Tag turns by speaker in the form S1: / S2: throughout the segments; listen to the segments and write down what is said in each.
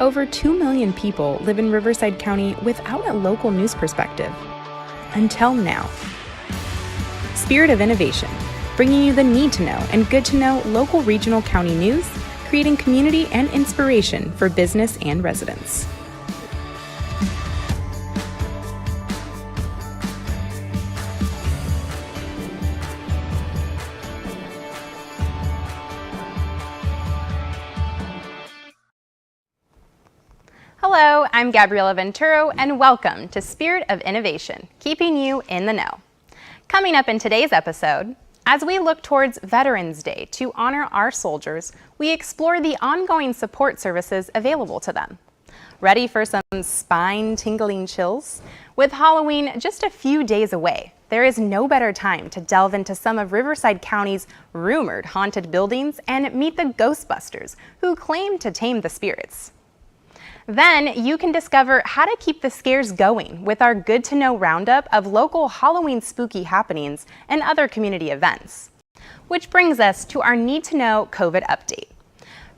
S1: Over 2 million people live in Riverside County without a local news perspective. Until now. Spirit of Innovation, bringing you the need-to-know and good-to-know local, regional, county news, creating community and inspiration for business and residents.
S2: Hello, I'm Gabriela Venturo, and welcome to Spirit of Innovation, keeping you in the know. Coming up in today's episode, as we look towards Veterans Day to honor our soldiers, we explore the ongoing support services available to them. Ready for some spine-tingling chills? With Halloween just a few days away, there is no better time to delve into some of Riverside County's rumored haunted buildings and meet the Ghostbusters, who claim to tame the spirits. Then you can discover how to keep the scares going with our good-to-know roundup of local Halloween spooky happenings and other community events. Which brings us to our need-to-know COVID update.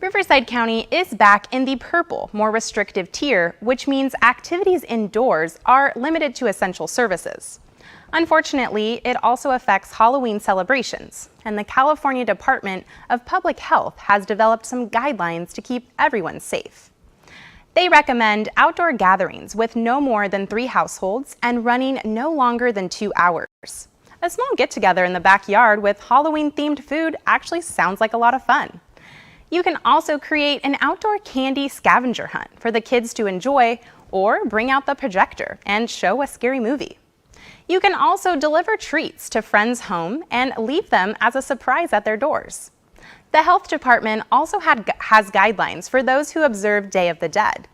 S2: Riverside County is back in the purple, more restrictive tier, which means activities indoors are limited to essential services. Unfortunately, it also affects Halloween celebrations, and the California Department of Public Health has developed some guidelines to keep everyone safe. They recommend outdoor gatherings with no more than 3 households and running no longer than 2 hours. A small get-together in the backyard with Halloween-themed food actually sounds like a lot of fun. You can also create an outdoor candy scavenger hunt for the kids to enjoy, or bring out the projector and show a scary movie. You can also deliver treats to friends' home and leave them as a surprise at their doors. The health department also has guidelines for those who observe Day of the Dead.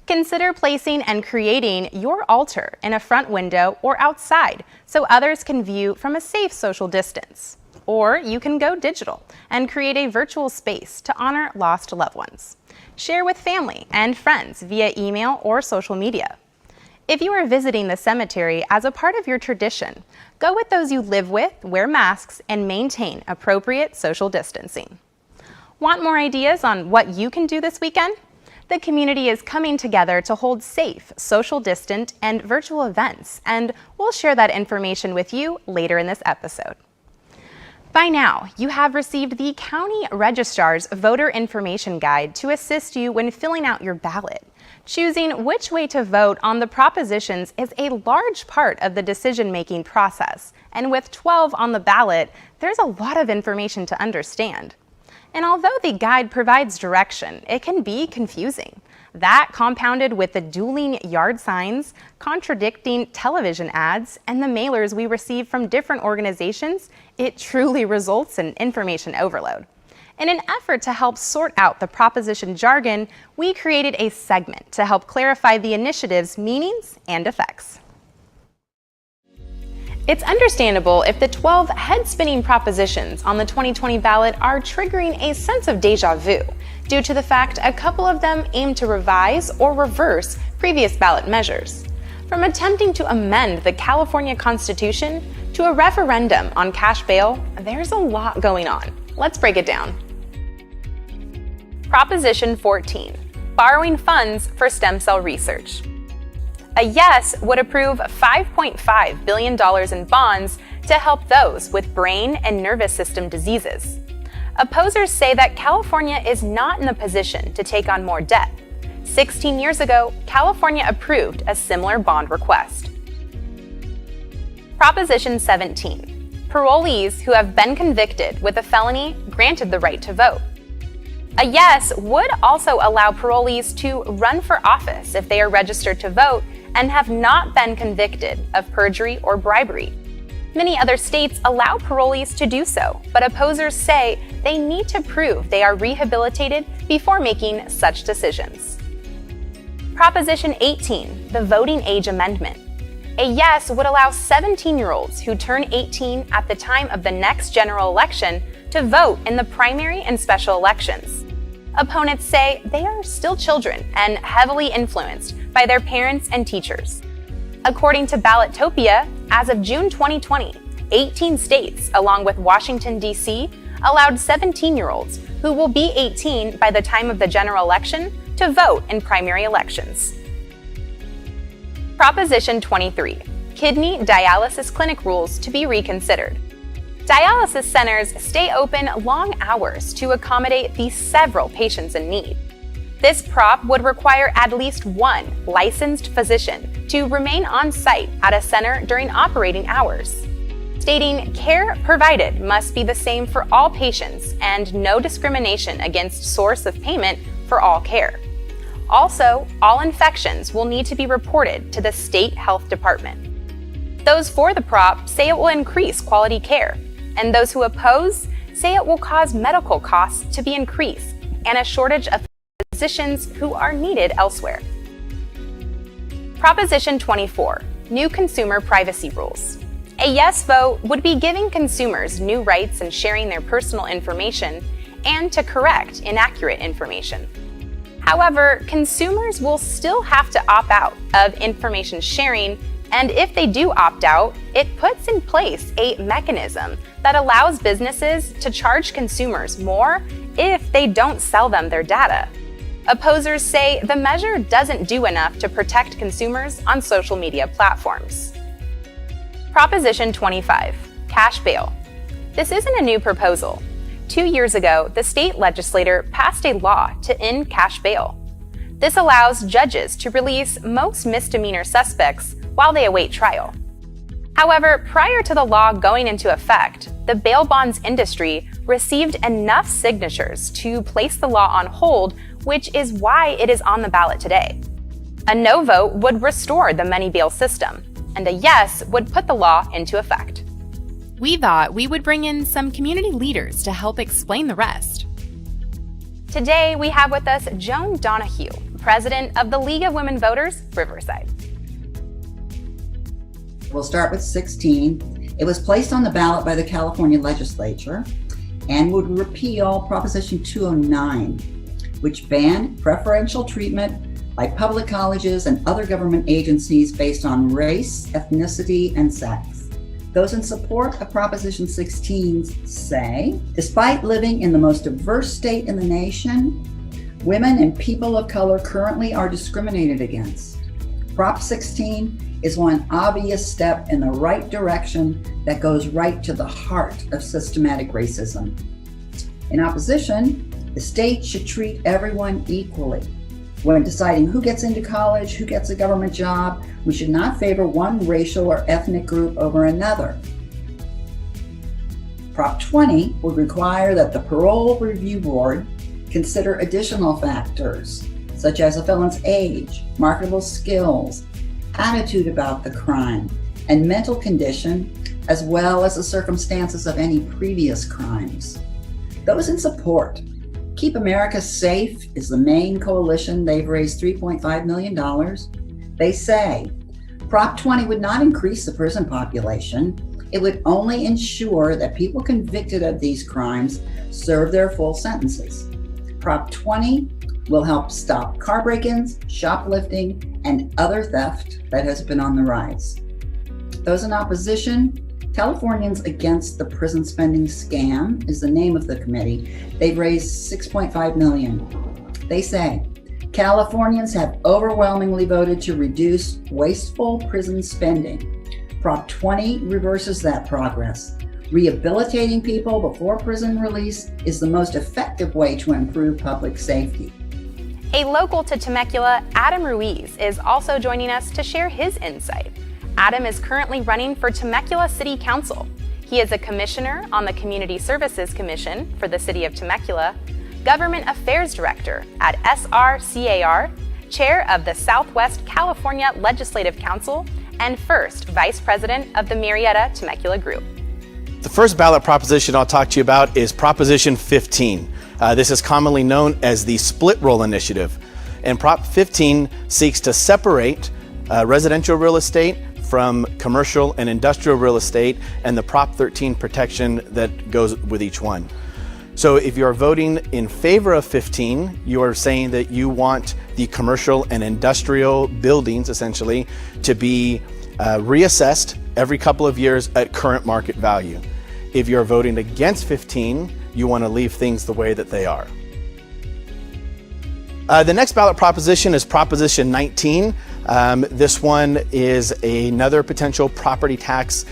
S2: Consider placing and creating your altar in a front window or outside so others can view from a safe social distance. Or you can go digital and create a virtual space to honor lost loved ones. Share with family and friends via email or social media. If you are visiting the cemetery as a part of your tradition, go with those you live with, wear masks, and maintain appropriate social distancing. Want more ideas on what you can do this weekend? The community is coming together to hold safe, social distant, and virtual events, and we'll share that information with you later in this episode. By now, you have received the County Registrar's Voter Information Guide to assist you when filling out your ballot. Choosing which way to vote on the propositions is a large part of the decision-making process, and with 12 on the ballot, there's a lot of information to understand. And although the guide provides direction, it can be confusing. That, compounded with the dueling yard signs, contradicting television ads, and the mailers we receive from different organizations, it truly results in information overload. In an effort to help sort out the proposition jargon, we created a segment to help clarify the initiative's meanings and effects. It's understandable if the 12 head-spinning propositions on the 2020 ballot are triggering a sense of déjà vu, due to the fact a couple of them aim to revise or reverse previous ballot measures. From attempting to amend the California Constitution to a referendum on cash bail, there's a lot going on. Let's break it down. Proposition 14, borrowing funds for stem cell research. A yes would approve $5.5 billion in bonds to help those with brain and nervous system diseases. Opposers say that California is not in the position to take on more debt. 16 years ago, California approved a similar bond request. Proposition 17, parolees who have been convicted with a felony granted the right to vote. A yes would also allow parolees to run for office if they are registered to vote and have not been convicted of perjury or bribery. Many other states allow parolees to do so, but opposers say they need to prove they are rehabilitated before making such decisions. Proposition 18, the voting age amendment. A yes would allow 17-year-olds who turn 18 at the time of the next general election to vote in the primary and special elections. Opponents say they are still children and heavily influenced by their parents and teachers. According to Ballotopia, as of June 2020, 18 states, along with Washington, D.C., allowed 17-year-olds who will be 18 by the time of the general election to vote in primary elections. Proposition 23, kidney dialysis clinic rules to be reconsidered. Dialysis centers stay open long hours to accommodate the several patients in need. This prop would require at least one licensed physician to remain on site at a center during operating hours, stating care provided must be the same for all patients and no discrimination against source of payment for all care. Also, all infections will need to be reported to the state health department. Those for the prop say it will increase quality care, and those who oppose say it will cause medical costs to be increased and a shortage of physicians who are needed elsewhere. Proposition 24, new consumer privacy rules. A yes vote would be giving consumers new rights in sharing their personal information and to correct inaccurate information. However, consumers will still have to opt out of information sharing, and if they do opt out, it puts in place a mechanism that allows businesses to charge consumers more if they don't sell them their data. Opposers say the measure doesn't do enough to protect consumers on social media platforms. Proposition 25, cash bail. This isn't a new proposal. 2 years ago, the state legislature passed a law to end cash bail. This allows judges to release most misdemeanor suspects while they await trial. However, prior to the law going into effect, the bail bonds industry received enough signatures to place the law on hold, which is why it is on the ballot today. A no vote would restore the money bail system, and a yes would put the law into effect.
S1: We thought we would bring in some community leaders to help explain the rest.
S2: Today, we have with us Joan Donahue, president of the League of Women Voters, Riverside.
S3: We'll start with 16. It was placed on the ballot by the California legislature and would repeal Proposition 209, which banned preferential treatment by public colleges and other government agencies based on race, ethnicity, and sex. Those in support of Proposition 16 say, despite living in the most diverse state in the nation, women and people of color currently are discriminated against. Prop 16 is one obvious step in the right direction that goes right to the heart of systematic racism. In opposition, the state should treat everyone equally. When deciding who gets into college, who gets a government job, we should not favor one racial or ethnic group over another. Prop 20 would require that the Parole Review Board consider additional factors, such as a felon's age, marketable skills, attitude about the crime, and mental condition, as well as the circumstances of any previous crimes. Those in support, Keep America Safe is the main coalition. They've raised $3.5 million. They say Prop 20 would not increase the prison population. It would only ensure that people convicted of these crimes serve their full sentences. Prop 20 will help stop car break-ins, shoplifting, and other theft that has been on the rise. Those in opposition, Californians Against the Prison Spending Scam is the name of the committee. They've raised $6.5 million. They say, Californians have overwhelmingly voted to reduce wasteful prison spending. Prop 20 reverses that progress. Rehabilitating people before prison release is the most effective way to improve public safety.
S2: A local to Temecula, Adam Ruiz, is also joining us to share his insight. Adam is currently running for Temecula City Council. He is a commissioner on the Community Services Commission for the City of Temecula, Government Affairs Director at SRCAR, Chair of the Southwest California Legislative Council, and first Vice President of the Murrieta Temecula Group.
S4: The first ballot proposition I'll talk to you about is Proposition 15. This is commonly known as the Split Roll Initiative. And Prop 15 seeks to separate residential real estate from commercial and industrial real estate and the Prop 13 protection that goes with each one. So if you're voting in favor of 15, you are saying that you want the commercial and industrial buildings essentially to be reassessed every couple of years at current market value. If you're voting against 15, you want to leave things the way that they are. The next ballot proposition is Proposition 19. This one is another potential property tax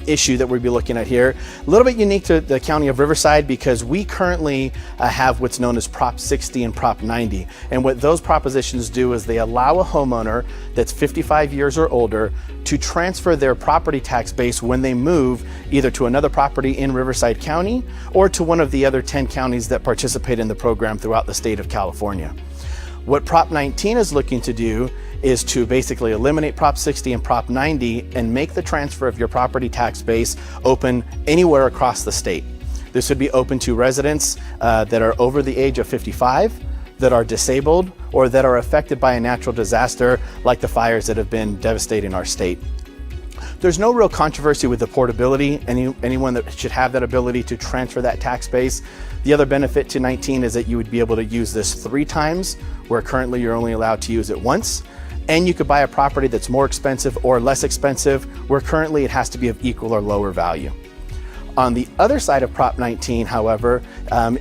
S4: issue that we'll be looking at here. A little bit unique to the County of Riverside because we currently have what's known as Prop 60 and Prop 90. And what those propositions do is they allow a homeowner that's 55 years or older to transfer their property tax base when they move either to another property in Riverside County or to one of the other 10 counties that participate in the program throughout the state of California. What Prop 19 is looking to do is to basically eliminate Prop 60 and Prop 90 and make the transfer of your property tax base open anywhere across the state. This would be open to residents that are over the age of 55, that are disabled, or that are affected by a natural disaster like the fires that have been devastating our state. There's no real controversy with the portability. Anyone that should have that ability to transfer that tax base. The other benefit to 19 is that you would be able to use this 3 times, where currently you're only allowed to use it once. And you could buy a property that's more expensive or less expensive, where currently it has to be of equal or lower value. On the other side of Prop 19, however,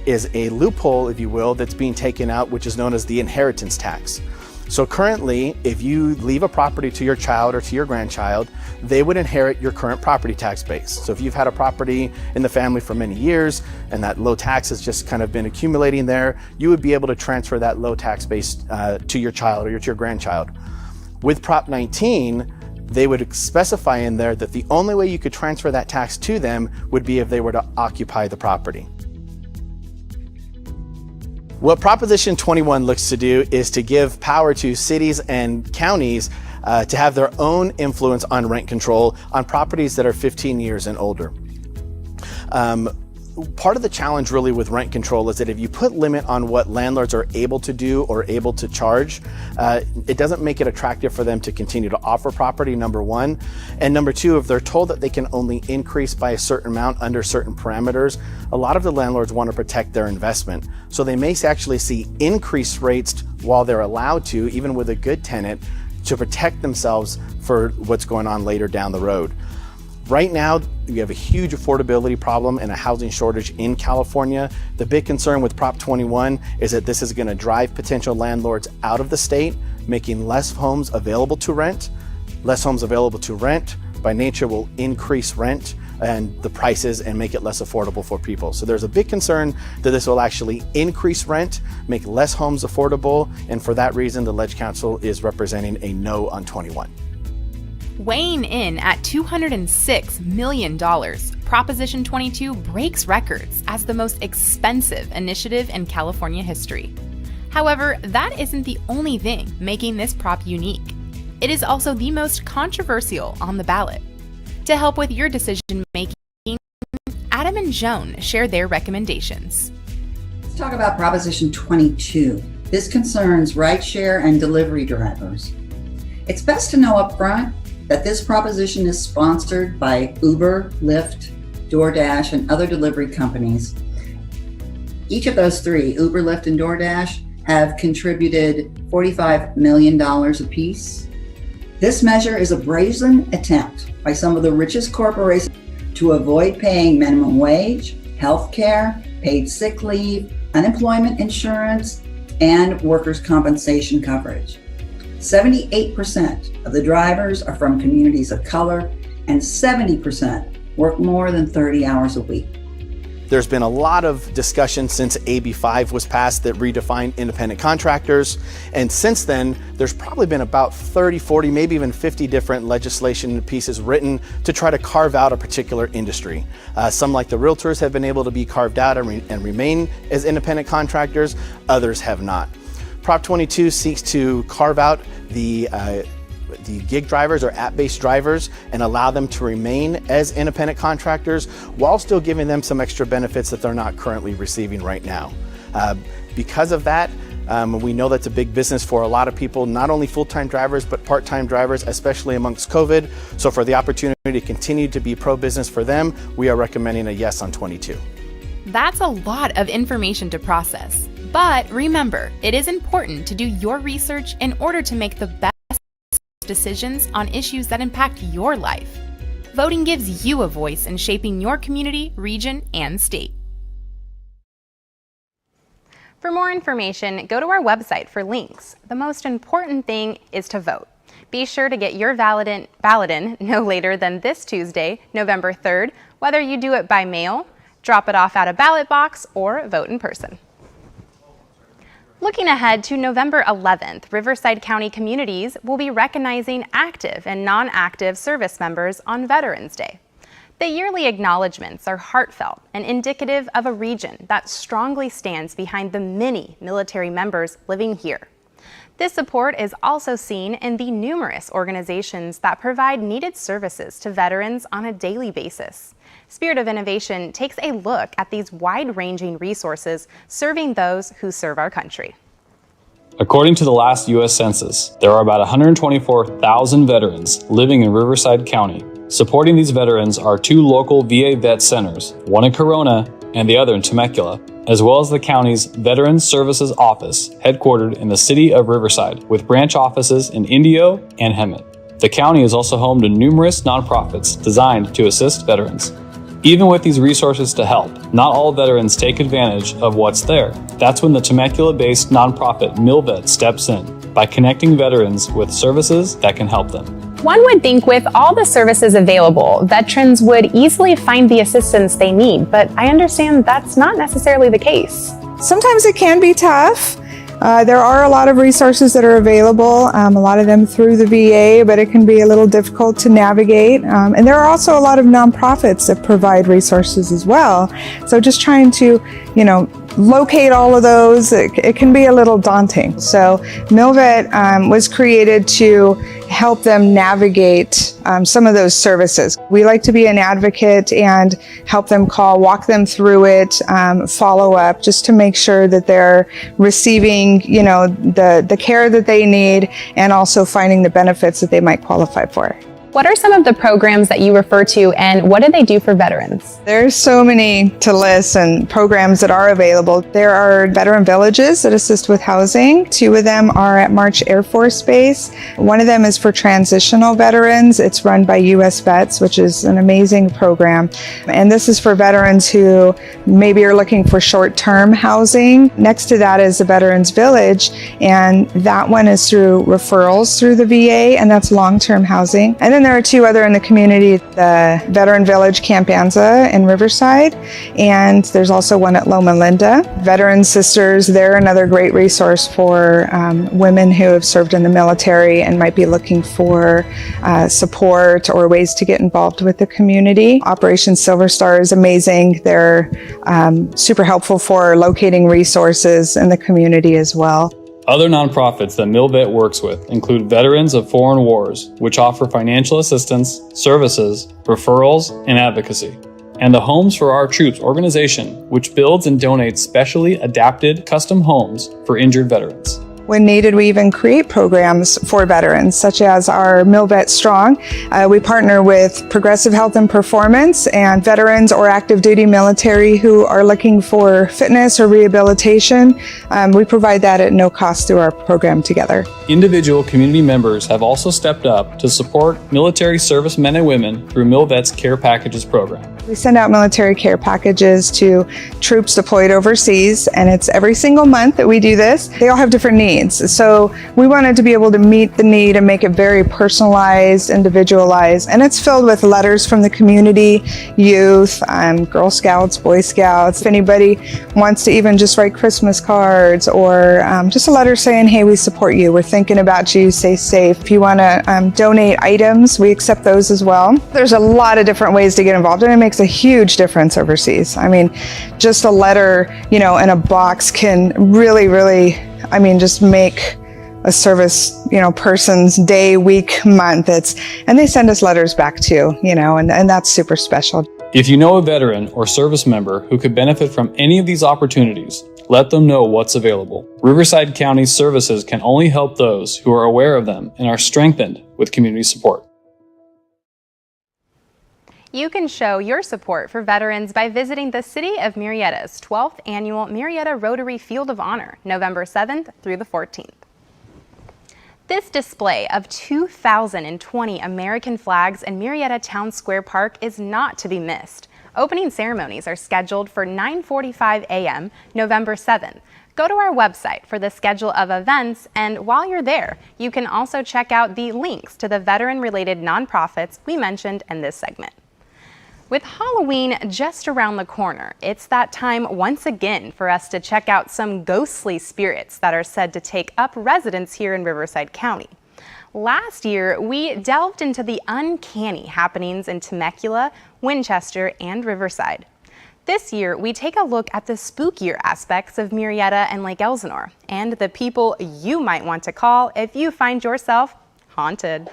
S4: is a loophole, if you will, that's being taken out, which is known as the inheritance tax. So currently, if you leave a property to your child or to your grandchild, they would inherit your current property tax base. So if you've had a property in the family for many years and that low tax has just kind of been accumulating there, you would be able to transfer that low tax base to your child or to your grandchild. With Prop 19, they would specify in there that the only way you could transfer that tax to them would be if they were to occupy the property. What Proposition 21 looks to do is to give power to cities and counties to have their own influence on rent control on properties that are 15 years and older. Part of the challenge really with rent control is that if you put limit on what landlords are able to do or able to charge, it doesn't make it attractive for them to continue to offer property, number one. And number two, if they're told that they can only increase by a certain amount under certain parameters, a lot of the landlords want to protect their investment. So they may actually see increased rates while they're allowed to, even with a good tenant, to protect themselves for what's going on later down the road. Right now, we have a huge affordability problem and a housing shortage in California. The big concern with Prop 21 is that this is going to drive potential landlords out of the state, making less homes available to rent. Less homes available to rent, by nature, will increase rent and the prices and make it less affordable for people. So there's a big concern that this will actually increase rent, make less homes affordable, and for that reason, the Ledge Council is representing a no on 21.
S1: Weighing in at $206 million, Proposition 22 breaks records as the most expensive initiative in California history. However, that isn't the only thing making this prop unique. It is also the most controversial on the ballot. To help with your decision making, Adam and Joan share their recommendations.
S3: Let's talk about Proposition 22. This concerns rideshare and delivery drivers. It's best to know up front that this proposition is sponsored by Uber, Lyft, DoorDash, and other delivery companies. Each of those three, Uber, Lyft, and DoorDash, have contributed $45 million apiece. This measure is a brazen attempt by some of the richest corporations to avoid paying minimum wage, health care, paid sick leave, unemployment insurance, and workers' compensation coverage. 78% of the drivers are from communities of color, and 70% work more than 30 hours a week.
S4: There's been a lot of discussion since AB 5 was passed that redefined independent contractors. And since then, there's probably been about 30, 40, maybe even 50 different legislation pieces written to try to carve out a particular industry. Some, like the realtors, have been able to be carved out and remain as independent contractors. Others have not. Prop 22 seeks to carve out the gig drivers or app-based drivers and allow them to remain as independent contractors while still giving them some extra benefits that they're not currently receiving right now. Because of that, we know that's a big business for a lot of people, not only full-time drivers, but part-time drivers, especially amongst COVID. So for the opportunity to continue to be pro-business for them, we are recommending a yes on 22.
S1: That's a lot of information to process. But remember, it is important to do your research in order to make the best decisions on issues that impact your life. Voting gives you a voice in shaping your community, region, and state.
S2: For more information, go to our website for links. The most important thing is to vote. Be sure to get your ballot in no later than this Tuesday, November 3rd, whether you do it by mail, drop it off at a ballot box, or vote in person. Looking ahead to November 11th, Riverside County communities will be recognizing active and non-active service members on Veterans Day. The yearly acknowledgments are heartfelt and indicative of a region that strongly stands behind the many military members living here. This support is also seen in the numerous organizations that provide needed services to veterans on a daily basis. Spirit of Innovation takes a look at these wide-ranging resources serving those who serve our country.
S5: According to the last U.S. Census, there are about 124,000 veterans living in Riverside County. Supporting these veterans are 2 local VA vet centers, one in Corona and the other in Temecula, as well as the county's Veterans Services Office, headquartered in the city of Riverside, with branch offices in Indio and Hemet. The county is also home to numerous nonprofits designed to assist veterans. Even with these resources to help, not all veterans take advantage of what's there. That's when the Temecula-based nonprofit MilVet steps in by connecting veterans with services that can help them.
S1: One would think with all the services available, veterans would easily find the assistance they need, but I understand that's not necessarily the case.
S6: Sometimes it can be tough. There are a lot of resources that are available, a lot of them through the VA, but it can be a little difficult to navigate. And there are also a lot of nonprofits that provide resources as well. So just trying to, locate all of those, it can be a little daunting. So MilVet was created to help them navigate some of those services. We like to be an advocate and help them walk them through it, follow up, just to make sure that they're receiving, the care that they need and also finding the benefits that they might qualify for.
S1: What are some of the programs that you refer to, and what do they do for veterans?
S6: There's so many to list and programs that are available. There are veteran villages that assist with housing. 2 of them are at March Air Force Base. One of them is for transitional veterans. It's run by U.S. Vets, which is an amazing program. And this is for veterans who maybe are looking for short-term housing. Next to that is the Veterans Village, and that one is through referrals through the VA, and that's long-term housing. And then there are 2 other in the community, the Veteran Village Camp Anza in Riverside, and there's also one at Loma Linda. Veteran Sisters, they're another great resource for women who have served in the military and might be looking for support or ways to get involved with the community. Operation Silver Star is amazing. They're super helpful for locating resources in the community as well.
S5: Other nonprofits that MilVet works with include Veterans of Foreign Wars, which offer financial assistance, services, referrals, and advocacy, and the Homes for Our Troops organization, which builds and donates specially adapted custom homes for injured veterans.
S6: When needed, we even create programs for veterans, such as our MilVet Strong. We partner with Progressive Health and Performance and veterans or active duty military who are looking for fitness or rehabilitation. We provide that at no cost through our program together.
S5: Individual community members have also stepped up to support military servicemen and women through MilVet's Care Packages program.
S6: We send out military care packages to troops deployed overseas, and it's every single month that we do this. They all have different needs. So we wanted to be able to meet the need and make it very personalized, individualized, and it's filled with letters from the community, youth, Girl Scouts, Boy Scouts. If anybody wants to even just write Christmas cards or just a letter saying, hey, we support you, we're thinking about you, stay safe. If you want to donate items, we accept those as well. There's a lot of different ways to get involved, and it makes a huge difference overseas. I mean, just a letter, in a box can really, just make a service, person's day, week, month. And they send us letters back too, and that's super special.
S5: If you know a veteran or service member who could benefit from any of these opportunities, let them know what's available. Riverside County's services can only help those who are aware of them and are strengthened with community support.
S2: You can show your support for veterans by visiting the City of Murrieta's 12th Annual Murrieta Rotary Field of Honor, November 7th through the 14th. This display of 2,020 American flags in Murrieta Town Square Park is not to be missed. Opening ceremonies are scheduled for 9:45 a.m. November 7th. Go to our website for the schedule of events, and while you're there, you can also check out the links to the veteran-related nonprofits we mentioned in this segment. With Halloween just around the corner, it's that time once again for us to check out some ghostly spirits that are said to take up residence here in Riverside County. Last year, we delved into the uncanny happenings in Temecula, Winchester, and Riverside. This year, we take a look at the spookier aspects of Murrieta and Lake Elsinore, and the people you might want to call if you find yourself haunted.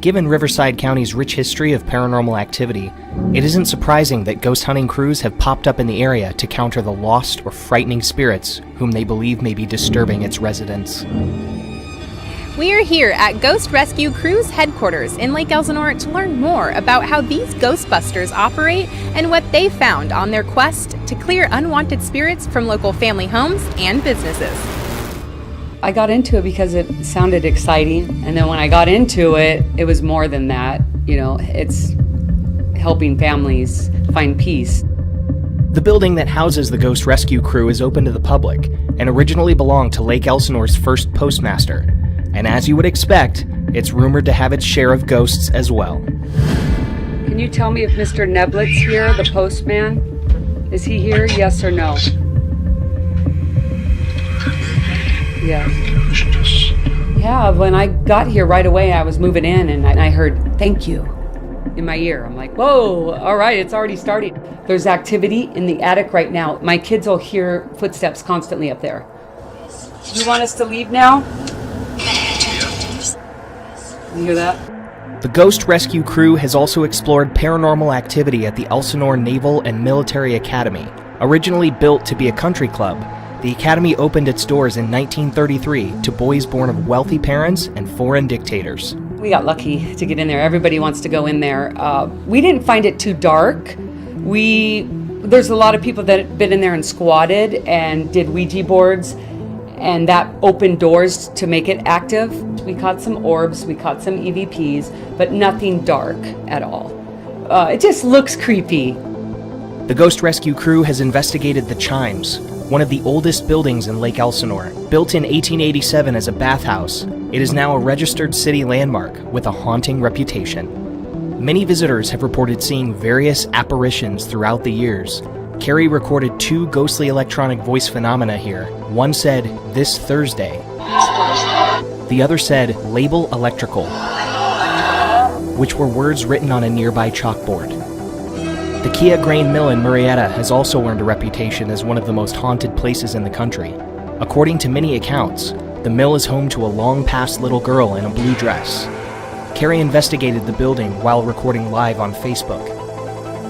S7: Given Riverside County's rich history of paranormal activity, it isn't surprising that ghost hunting crews have popped up in the area to counter the lost or frightening spirits whom they believe may be disturbing its residents.
S2: We are here at Ghost Rescue Crew's headquarters in Lake Elsinore to learn more about how these Ghostbusters operate and what they found on their quest to clear unwanted spirits from local family homes and businesses.
S8: I got into it because it sounded exciting, and then when I got into it, it was more than that. You know, it's helping families find peace.
S7: The building that houses the Ghost Rescue Crew is open to the public and originally belonged to Lake Elsinore's first postmaster. And as you would expect, it's rumored to have its share of ghosts as well.
S8: Can you tell me if Mr. Neblit's here, the postman? Is he here, yes or no? Yeah. Yeah, when I got here right away, I was moving in and I heard, "Thank you," in my ear. I'm like, whoa, all right, it's already starting. There's activity in the attic right now. My kids will hear footsteps constantly up there. You want us to leave now? You hear that?
S7: The Ghost Rescue Crew has also explored paranormal activity at the Elsinore Naval and Military Academy. Originally built to be a country club, the academy opened its doors in 1933 to boys born of wealthy parents and foreign dictators.
S8: We got lucky to get in there. Everybody wants to go in there. We didn't find it too dark. There's a lot of people that have been in there and squatted and did Ouija boards, and that opened doors to make it active. We caught some orbs, we caught some EVPs, but nothing dark at all. It just looks creepy.
S7: The Ghost Rescue Crew has investigated the Chimes, one of the oldest buildings in Lake Elsinore. Built in 1887 as a bathhouse, it is now a registered city landmark with a haunting reputation. Many visitors have reported seeing various apparitions throughout the years. Carrie recorded 2 ghostly electronic voice phenomena here. One said, "This Thursday." The other said, "Label electrical," which were words written on a nearby chalkboard. The Kia Grain Mill in Murrieta has also earned a reputation as one of the most haunted places in the country. According to many accounts, the mill is home to a long-past little girl in a blue dress. Carrie investigated the building while recording live on Facebook.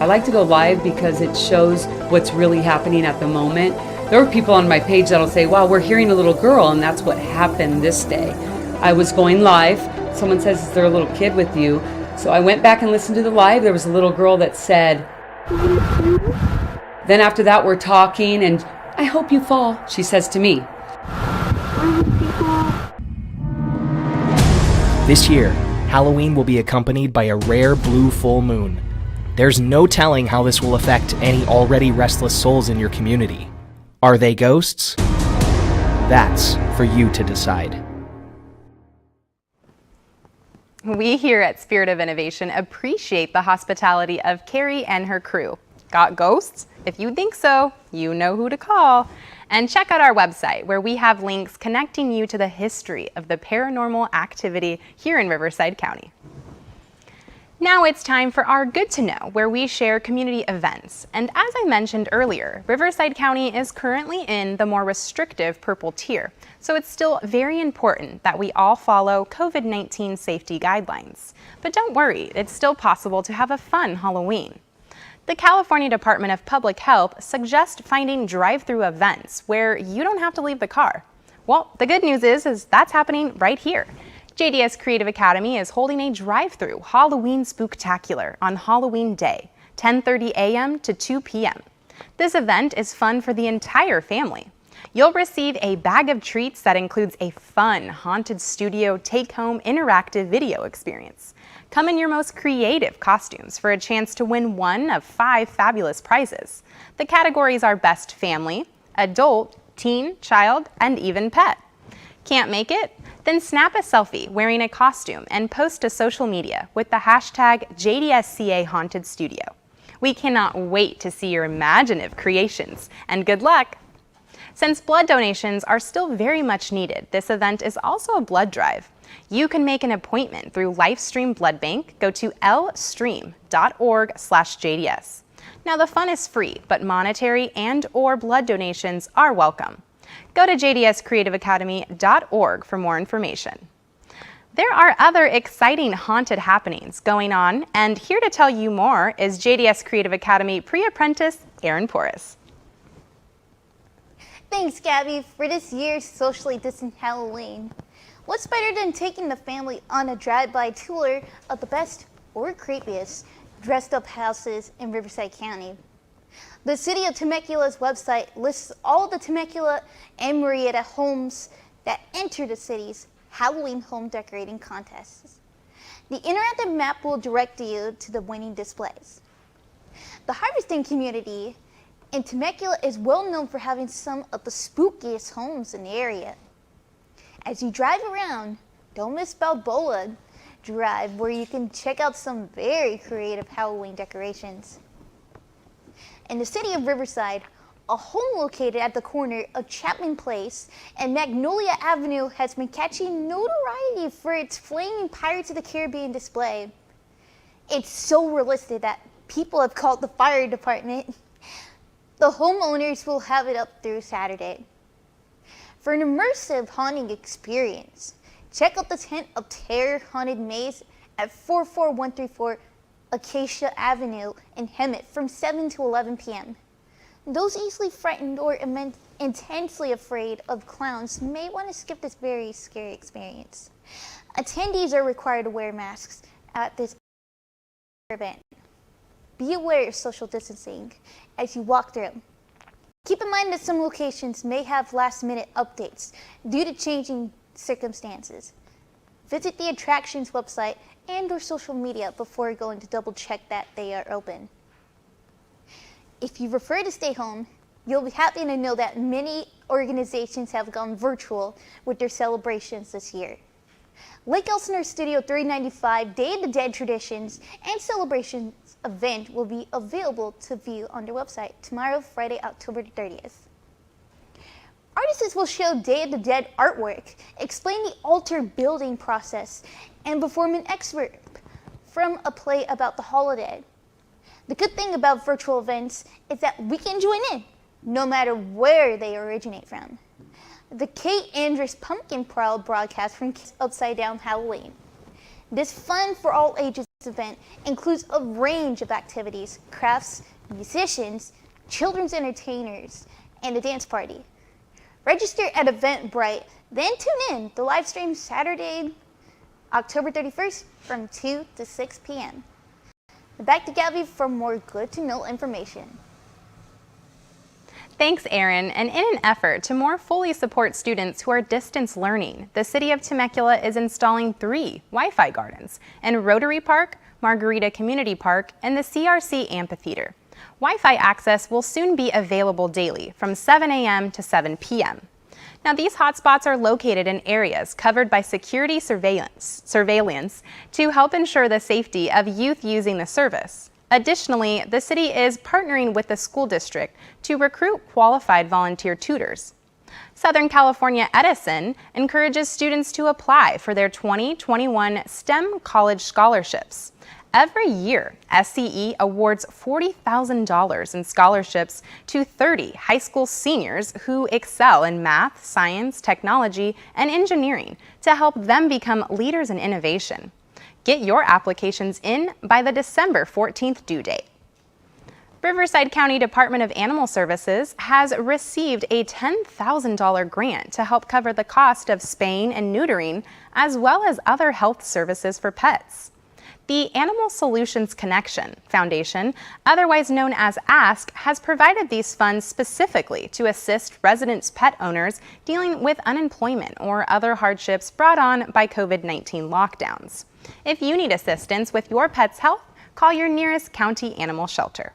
S8: I like to go live because it shows what's really happening at the moment. There were people on my page that'll say, "Wow, we're hearing a little girl," and that's what happened this day. I was going live. Someone says, "Is there a little kid with you?" So I went back and listened to the live. There was a little girl that said, then after that we're talking, and "I hope you fall," she says to me.
S7: This year, Halloween will be accompanied by a rare blue full moon. There's no telling how this will affect any already restless souls in your community. Are they ghosts? That's for you to decide.
S2: We here at Spirit of Innovation appreciate the hospitality of Carrie and her crew. Got ghosts? If you think so, you know who to call. And check out our website where we have links connecting you to the history of the paranormal activity here in Riverside County. Now it's time for our Good to Know, where we share community events. And as I mentioned earlier, Riverside County is currently in the more restrictive purple tier, so it's still very important that we all follow COVID-19 safety guidelines. But don't worry, it's still possible to have a fun Halloween. The California Department of Public Health suggests finding drive-through events where you don't have to leave the car. Well, the good news is that's happening right here. JDS Creative Academy is holding a drive-through Halloween Spooktacular on Halloween Day, 10:30 a.m. to 2 p.m. This event is fun for the entire family. You'll receive a bag of treats that includes a fun haunted studio take-home interactive video experience. Come in your most creative costumes for a chance to win one of 5 fabulous prizes. The categories are Best Family, Adult, Teen, Child, and even Pet. Can't make it? Then snap a selfie wearing a costume and post to social media with the hashtag JDSCA Haunted Studio. We cannot wait to see your imaginative creations, and good luck! Since blood donations are still very much needed, this event is also a blood drive. You can make an appointment through Lifestream Blood Bank. Go to lstream.org/JDS. Now the fun is free, but monetary and/or blood donations are welcome. Go to jdscreativeacademy.org for more information. There are other exciting haunted happenings going on, and here to tell you more is JDS Creative Academy pre-apprentice Erin Porras.
S9: Thanks, Gabby, for this year's socially distant Halloween. What's better than taking the family on a drive-by tour of the best or creepiest dressed-up houses in Riverside County? The City of Temecula's website lists all the Temecula and Murrieta homes that enter the city's Halloween home decorating contests. The interactive map will direct you to the winning displays. The harvesting community in Temecula is well known for having some of the spookiest homes in the area. As you drive around, don't miss Balboa Drive, where you can check out some very creative Halloween decorations. In the city of Riverside, a home located at the corner of Chapman Place and Magnolia Avenue has been catching notoriety for its flaming Pirates of the Caribbean display. It's so realistic that people have called the fire department. The homeowners will have it up through Saturday. For an immersive haunting experience, check out the Tent of Terror Haunted Maze at 44134 Acacia Avenue in Hemet from 7 to 11 p.m. Those easily frightened or intensely afraid of clowns may want to skip this very scary experience. Attendees are required to wear masks at this event. Be aware of social distancing as you walk through. Keep in mind that some locations may have last-minute updates due to changing circumstances. Visit the attractions website and/or social media before going to double-check that they are open. If you prefer to stay home, you'll be happy to know that many organizations have gone virtual with their celebrations this year. Lake Elsinore Studio 395 Day of the Dead Traditions and Celebrations event will be available to view on their website tomorrow, Friday, October 30th. Artists will show Day of the Dead artwork, explain the altar building process, and perform an excerpt from a play about the holiday. The good thing about virtual events is that we can join in, no matter where they originate from. The Kate Andrews Pumpkin Prowl broadcast from Upside Down Halloween. This fun for all ages event includes a range of activities, crafts, musicians, children's entertainers, and a dance party. Register at Eventbrite, then tune in to live stream Saturday, October 31st from 2 to 6 p.m. Back to Gabby for more good-to-know information.
S2: Thanks, Erin. And in an effort to more fully support students who are distance learning, the City of Temecula is installing 3 Wi-Fi gardens in Rotary Park, Margarita Community Park, and the CRC Amphitheater. Wi-Fi access will soon be available daily from 7 a.m. to 7 p.m. Now, these hotspots are located in areas covered by security surveillance to help ensure the safety of youth using the service. Additionally, the city is partnering with the school district to recruit qualified volunteer tutors. Southern California Edison encourages students to apply for their 2021 STEM college scholarships. Every year, SCE awards $40,000 in scholarships to 30 high school seniors who excel in math, science, technology, and engineering to help them become leaders in innovation. Get your applications in by the December 14th due date. Riverside County Department of Animal Services has received a $10,000 grant to help cover the cost of spaying and neutering, as well as other health services for pets. The Animal Solutions Connection Foundation, otherwise known as ASK, has provided these funds specifically to assist residents' pet owners dealing with unemployment or other hardships brought on by COVID-19 lockdowns. If you need assistance with your pet's health, call your nearest county animal shelter.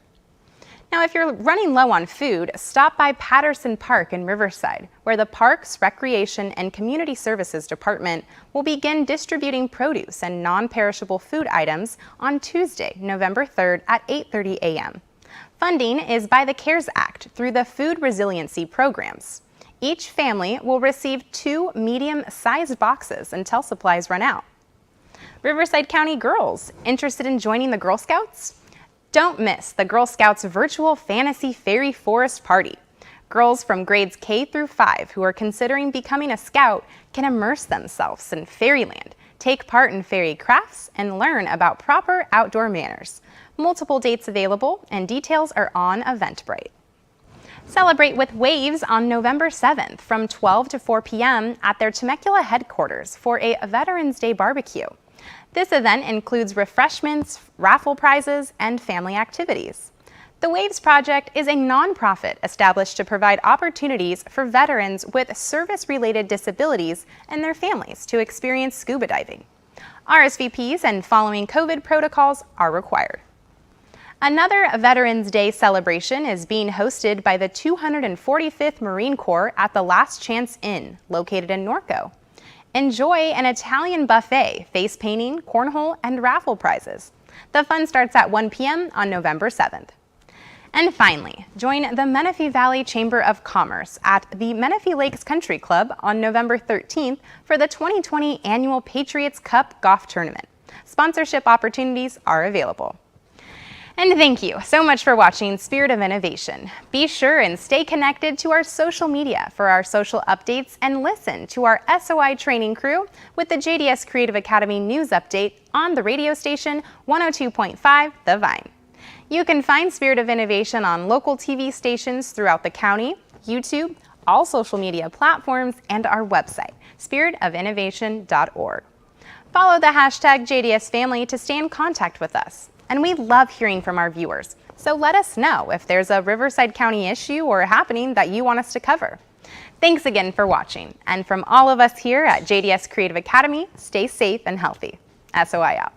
S2: Now, if you're running low on food, stop by Patterson Park in Riverside, where the Parks, Recreation, and Community Services Department will begin distributing produce and non-perishable food items on Tuesday, November 3rd at 8:30 a.m. Funding is by the CARES Act through the Food Resiliency Programs. Each family will receive 2 medium-sized boxes until supplies run out. Riverside County girls interested in joining the Girl Scouts? Don't miss the Girl Scouts virtual Fantasy Fairy Forest Party. Girls from grades K through 5 who are considering becoming a scout can immerse themselves in fairyland, take part in fairy crafts, and learn about proper outdoor manners. Multiple dates available, and details are on Eventbrite. Celebrate with Waves on November 7th from 12 to 4 p.m. at their Temecula headquarters for a Veterans Day barbecue. This event includes refreshments, raffle prizes, and family activities. The Waves Project is a nonprofit established to provide opportunities for veterans with service-related disabilities and their families to experience scuba diving. RSVPs and following COVID protocols are required. Another Veterans Day celebration is being hosted by the 245th Marine Corps at the Last Chance Inn, located in Norco. Enjoy an Italian buffet, face painting, cornhole, and raffle prizes. The fun starts at 1 p.m. on November 7th. And finally, join the Menifee Valley Chamber of Commerce at the Menifee Lakes Country Club on November 13th for the 2020 Annual Patriots Cup Golf Tournament. Sponsorship opportunities are available. And thank you so much for watching Spirit of Innovation. Be sure and stay connected to our social media for our social updates, and listen to our SOI training crew with the JDS Creative Academy news update on the radio station 102.5 The Vine. You can find Spirit of Innovation on local TV stations throughout the county, YouTube, all social media platforms, and our website, spiritofinnovation.org. Follow the hashtag JDS Family to stay in contact with us. And we love hearing from our viewers, so let us know if there's a Riverside County issue or happening that you want us to cover. Thanks again for watching, and from all of us here at JDS Creative Academy, stay safe and healthy. SOI out.